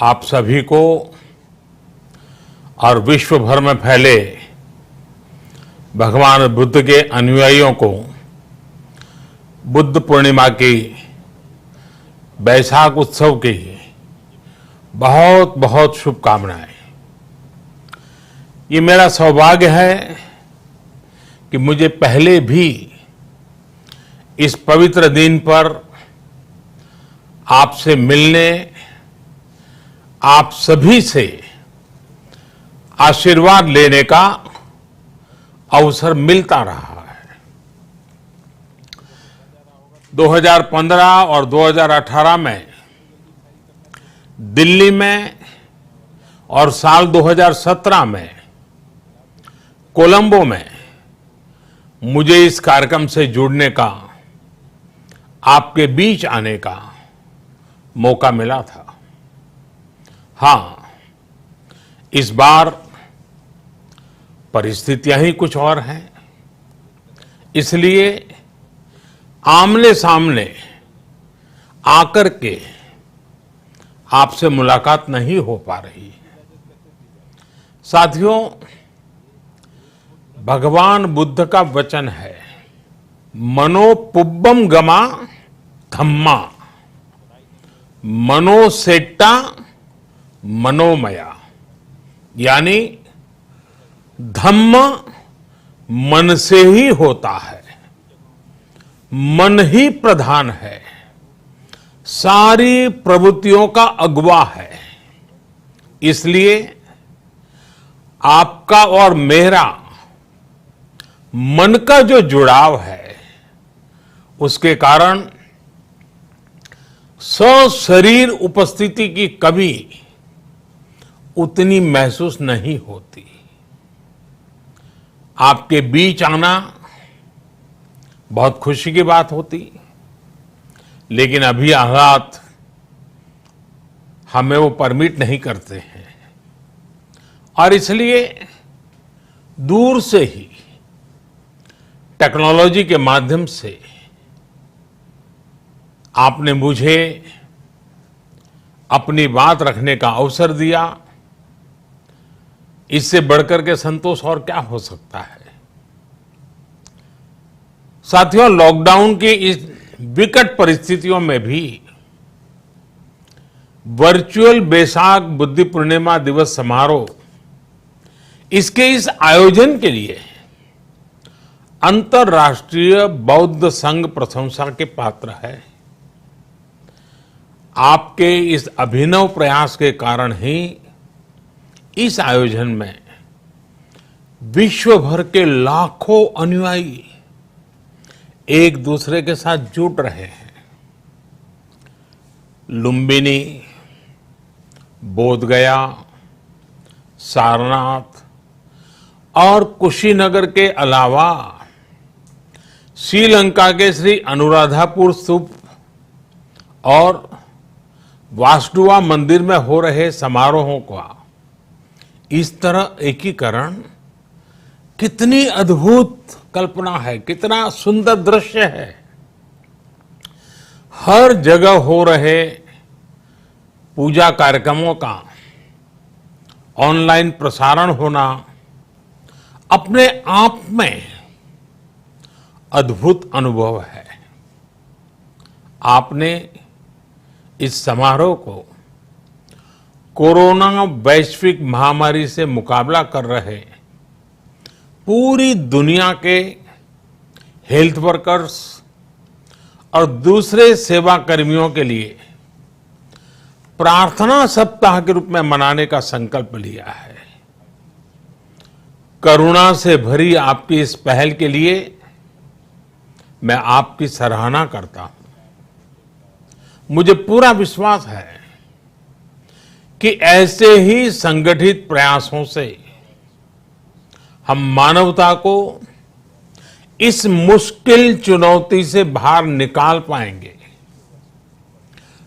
आप सभी को और विश्व भर में फैले भगवान बुद्ध के अनुयायियों को बुद्ध पूर्णिमा की बैसाख उत्सव की बहुत बहुत शुभकामनाएं। ये मेरा सौभाग्य है कि मुझे पहले भी इस पवित्र दिन पर आपसे मिलने, आप सभी से आशीर्वाद लेने का अवसर मिलता रहा है। 2015 और 2018 में दिल्ली में और साल 2017 में कोलंबो में मुझे इस कार्यक्रम से जुड़ने का, आपके बीच आने का मौका मिला था। हाँ, इस बार परिस्थितियां ही कुछ और हैं, इसलिए आमने सामने आकर के आपसे मुलाकात नहीं हो पा रही। साथियों, भगवान बुद्ध का वचन है, मनोपुब्बम गमा धम्मा, मनोसेट्टा मनोमया, यानी धम्म मन से ही होता है, मन ही प्रधान है, सारी प्रवृत्तियों का अगुवा है। इसलिए आपका और मेरा मन का जो जुड़ाव है, उसके कारण सशरीर उपस्थिति की कभी उतनी महसूस नहीं होती। आपके बीच आना बहुत खुशी की बात होती, लेकिन अभी हालात हमें वो परमिट नहीं करते हैं और इसलिए दूर से ही टेक्नोलॉजी के माध्यम से आपने मुझे अपनी बात रखने का अवसर दिया। इससे बढ़कर के संतोष और क्या हो सकता है। साथियों, लॉकडाउन की इस विकट परिस्थितियों में भी वर्चुअल बैसाख बुद्ध पूर्णिमा दिवस समारोह, इसके इस आयोजन के लिए अंतर्राष्ट्रीय बौद्ध संघ प्रशंसा के पात्र है। आपके इस अभिनव प्रयास के कारण ही इस आयोजन में विश्व भर के लाखों अनुयायी एक दूसरे के साथ जुड़ रहे हैं। लुम्बिनी, बोधगया, सारनाथ और कुशीनगर के अलावा श्रीलंका के श्री अनुराधापुर स्तूप और वासुदेवा मंदिर में हो रहे समारोहों का इस तरह एकीकरण कितनी अद्भुत कल्पना है, कितना सुंदर दृश्य है। हर जगह हो रहे पूजा कार्यक्रमों का ऑनलाइन प्रसारण होना अपने आप में अद्भुत अनुभव है। आपने इस समारोह को कोरोना वैश्विक महामारी से मुकाबला कर रहे पूरी दुनिया के हेल्थ वर्कर्स और दूसरे सेवा कर्मियों के लिए प्रार्थना सप्ताह के रूप में मनाने का संकल्प लिया है। करुणा से भरी आपकी इस पहल के लिए मैं आपकी सराहना करता हूं। मुझे पूरा विश्वास है कि ऐसे ही संगठित प्रयासों से हम मानवता को इस मुश्किल चुनौती से बाहर निकाल पाएंगे,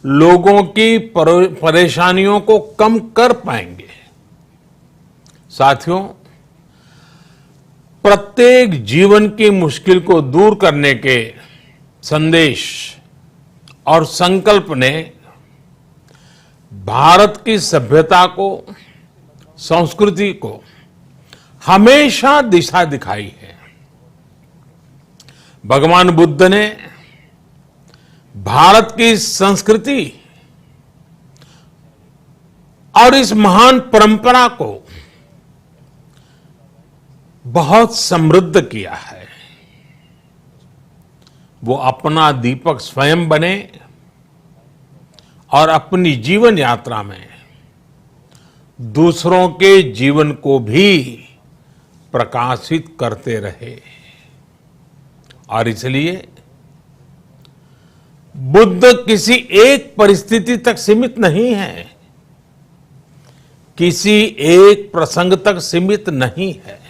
लोगों की परेशानियों को कम कर पाएंगे। साथियों, प्रत्येक जीवन की मुश्किल को दूर करने के संदेश और संकल्प ने भारत की सभ्यता को, संस्कृति को हमेशा दिशा दिखाई है। भगवान बुद्ध ने भारत की संस्कृति और इस महान परंपरा को बहुत समृद्ध किया है। वो अपना दीपक स्वयं बने और अपनी जीवन यात्रा में दूसरों के जीवन को भी प्रकाशित करते रहे। और इसलिए बुद्ध किसी एक परिस्थिति तक सीमित नहीं है, किसी एक प्रसंग तक सीमित नहीं है।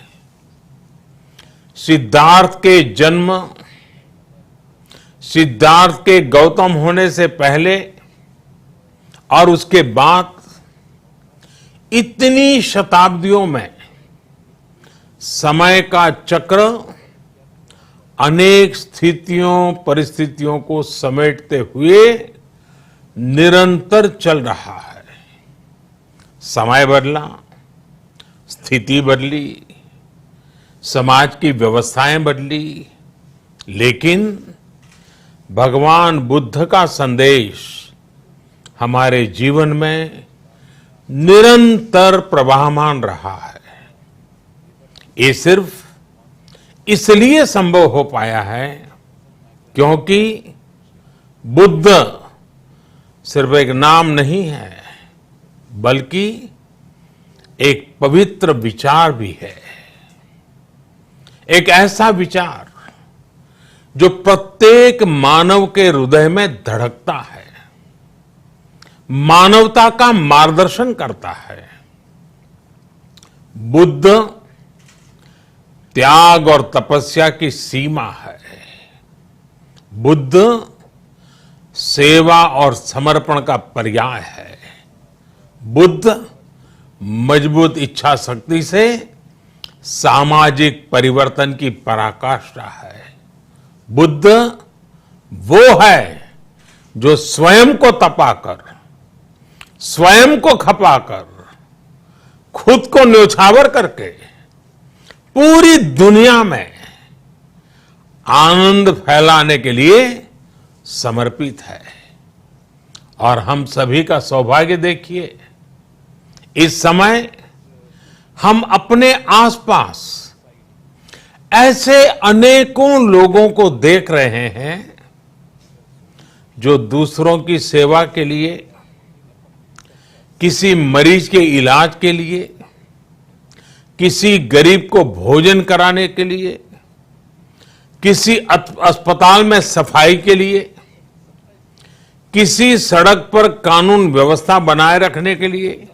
सिद्धार्थ के जन्म, सिद्धार्थ के गौतम होने से पहले और उसके बाद इतनी शताब्दियों में समय का चक्र अनेक स्थितियों, परिस्थितियों को समेटते हुए निरंतर चल रहा है। समय बदला, स्थिति बदली, समाज की व्यवस्थाएं बदली, लेकिन भगवान बुद्ध का संदेश हमारे जीवन में निरंतर प्रवाहमान रहा है। ये सिर्फ इसलिए संभव हो पाया है क्योंकि बुद्ध सिर्फ एक नाम नहीं है, बल्कि एक पवित्र विचार भी है। एक ऐसा विचार जो प्रत्येक मानव के हृदय में धड़कता है, मानवता का मार्गदर्शन करता है। बुद्ध त्याग और तपस्या की सीमा है। बुद्ध सेवा और समर्पण का पर्याय है। बुद्ध मजबूत इच्छा शक्ति से सामाजिक परिवर्तन की पराकाष्ठा है। बुद्ध वो है जो स्वयं को तपाकर, स्वयं को खपाकर, खुद को न्योछावर करके पूरी दुनिया में आनंद फैलाने के लिए समर्पित है। और हम सभी का सौभाग्य देखिए, इस समय हम अपने आसपास ऐसे अनेकों लोगों को देख रहे हैं जो दूसरों की सेवा के लिए, किसी मरीज के इलाज के लिए, किसी गरीब को भोजन कराने के लिए, किसी अस्पताल में सफाई के लिए, किसी सड़क पर कानून व्यवस्था बनाए रखने के लिए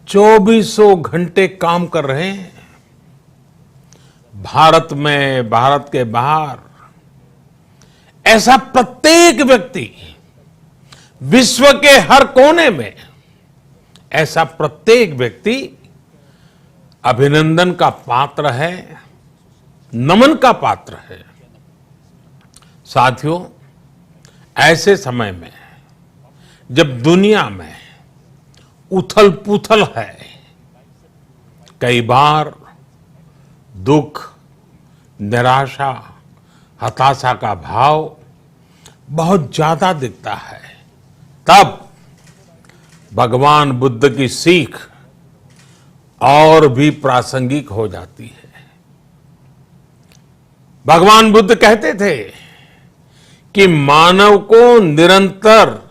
चौबीसों घंटे काम कर रहे हैं। भारत में, भारत के बाहर ऐसा प्रत्येक व्यक्ति, विश्व के हर कोने में ऐसा प्रत्येक व्यक्ति अभिनंदन का पात्र है, नमन का पात्र है। साथियों, ऐसे समय में जब दुनिया में उथल पुथल है, कई बार दुख, निराशा, हताशा का भाव बहुत ज्यादा दिखता है, तब भगवान बुद्ध की सीख और भी प्रासंगिक हो जाती है। भगवान बुद्ध कहते थे कि मानव को निरंतर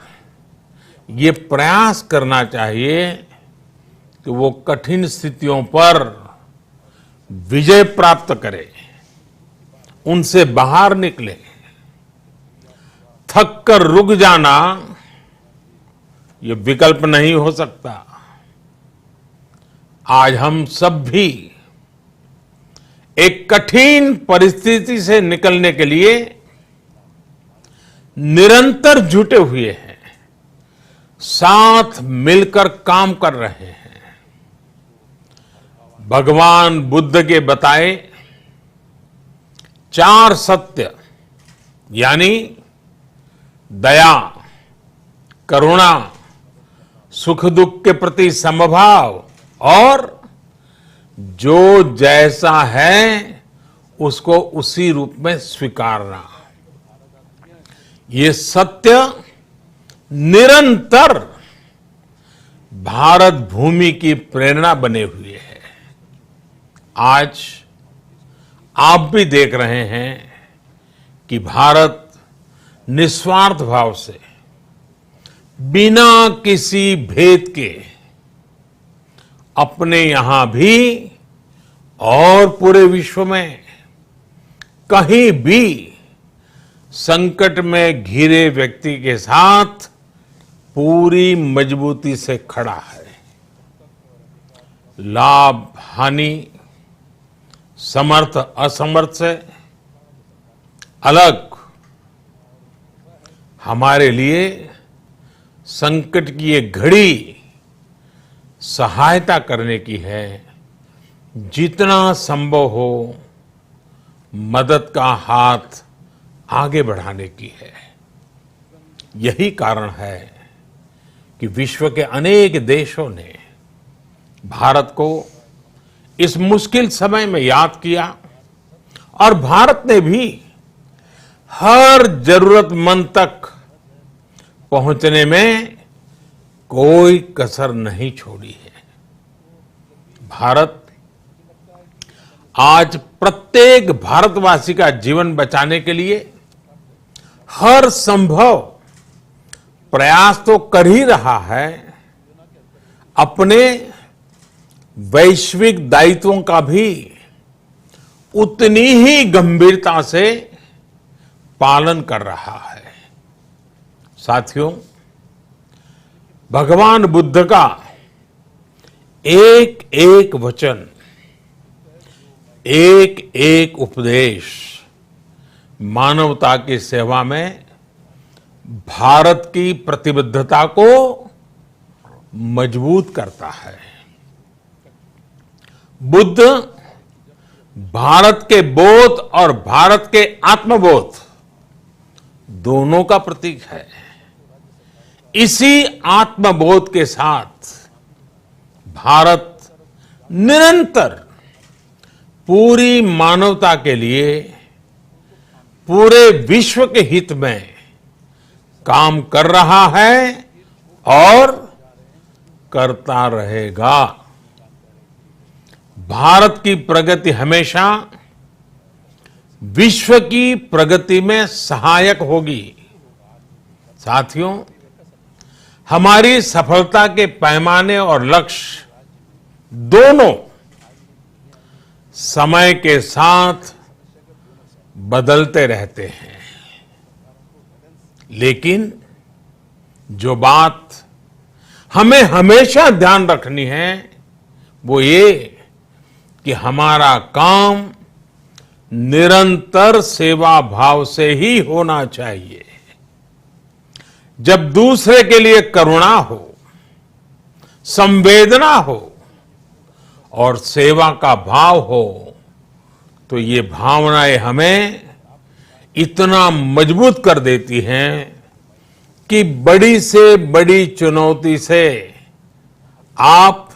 ये प्रयास करना चाहिए कि वो कठिन स्थितियों पर विजय प्राप्त करे, उनसे बाहर निकले। थक कर रुक जाना ये विकल्प नहीं हो सकता। आज हम सब भी एक कठिन परिस्थिति से निकलने के लिए निरंतर जुटे हुए हैं, साथ मिलकर काम कर रहे हैं। भगवान बुद्ध के बताए 4 सत्य, यानी दया, करुणा, सुख दुख के प्रति समभाव और जो जैसा है उसको उसी रूप में स्वीकारना, ये सत्य निरंतर भारत भूमि की प्रेरणा बने हुए है। आज आप भी देख रहे हैं कि भारत निस्वार्थ भाव से बिना किसी भेद के अपने यहां भी और पूरे विश्व में कहीं भी संकट में घिरे व्यक्ति के साथ पूरी मजबूती से खड़ा है। लाभ हानि, समर्थ असमर्थ से अलग हमारे लिए संकट की ये घड़ी सहायता करने की है। जितना संभव हो मदद का हाथ आगे बढ़ाने की है। यही कारण है कि विश्व के अनेक देशों ने भारत को इस मुश्किल समय में याद किया और भारत ने भी हर जरूरतमंद तक पहुंचने में कोई कसर नहीं छोड़ी है। भारत आज प्रत्येक भारतवासी का जीवन बचाने के लिए हर संभव प्रयास तो कर ही रहा है, अपने वैश्विक दायित्वों का भी उतनी ही गंभीरता से पालन कर रहा है। साथियों, भगवान बुद्ध का एक एक वचन, एक एक उपदेश मानवता की सेवा में भारत की प्रतिबद्धता को मजबूत करता है। बुद्ध भारत के बोध और भारत के आत्मबोध दोनों का प्रतीक है। इसी आत्मबोध के साथ भारत निरंतर पूरी मानवता के लिए, पूरे विश्व के हित में काम कर रहा है और करता रहेगा। भारत की प्रगति हमेशा विश्व की प्रगति में सहायक होगी। साथियों, हमारी सफलता के पैमाने और लक्ष्य दोनों समय के साथ बदलते रहते हैं, लेकिन जो बात हमें हमेशा ध्यान रखनी है वो ये कि हमारा काम निरंतर सेवा भाव से ही होना चाहिए। जब दूसरे के लिए करुणा हो, संवेदना हो और सेवा का भाव हो तो ये भावनाएं हमें इतना मजबूत कर देती हैं कि बड़ी से बड़ी चुनौती से आप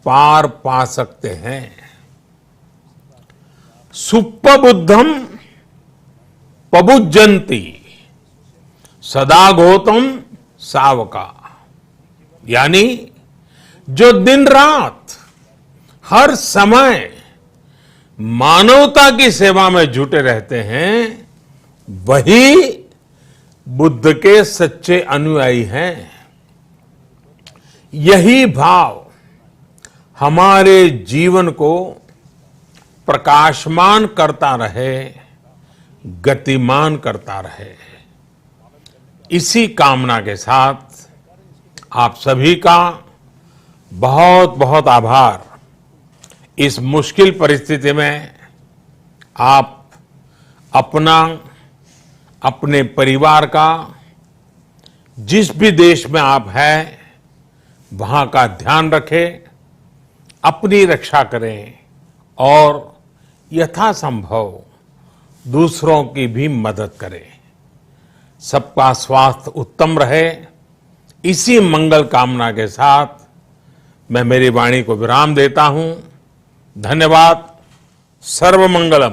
पार पा सकते हैं। सुप्पबुद्धम पबुज्जन्ति सदा गौतम सावका, यानी जो दिन रात हर समय मानवता की सेवा में जुटे रहते हैं वही बुद्ध के सच्चे अनुयायी हैं। यही भाव हमारे जीवन को प्रकाशमान करता रहे, गतिमान करता रहे। इसी कामना के साथ आप सभी का बहुत बहुत आभार। इस मुश्किल परिस्थिति में आप अपना, अपने परिवार का, जिस भी देश में आप हैं वहां का ध्यान रखें, अपनी रक्षा करें और यथासंभव दूसरों की भी मदद करें। सबका स्वास्थ्य उत्तम रहे, इसी मंगल कामना के साथ मैं मेरी वाणी को विराम देता हूं। धन्यवाद। सर्वमंगलम।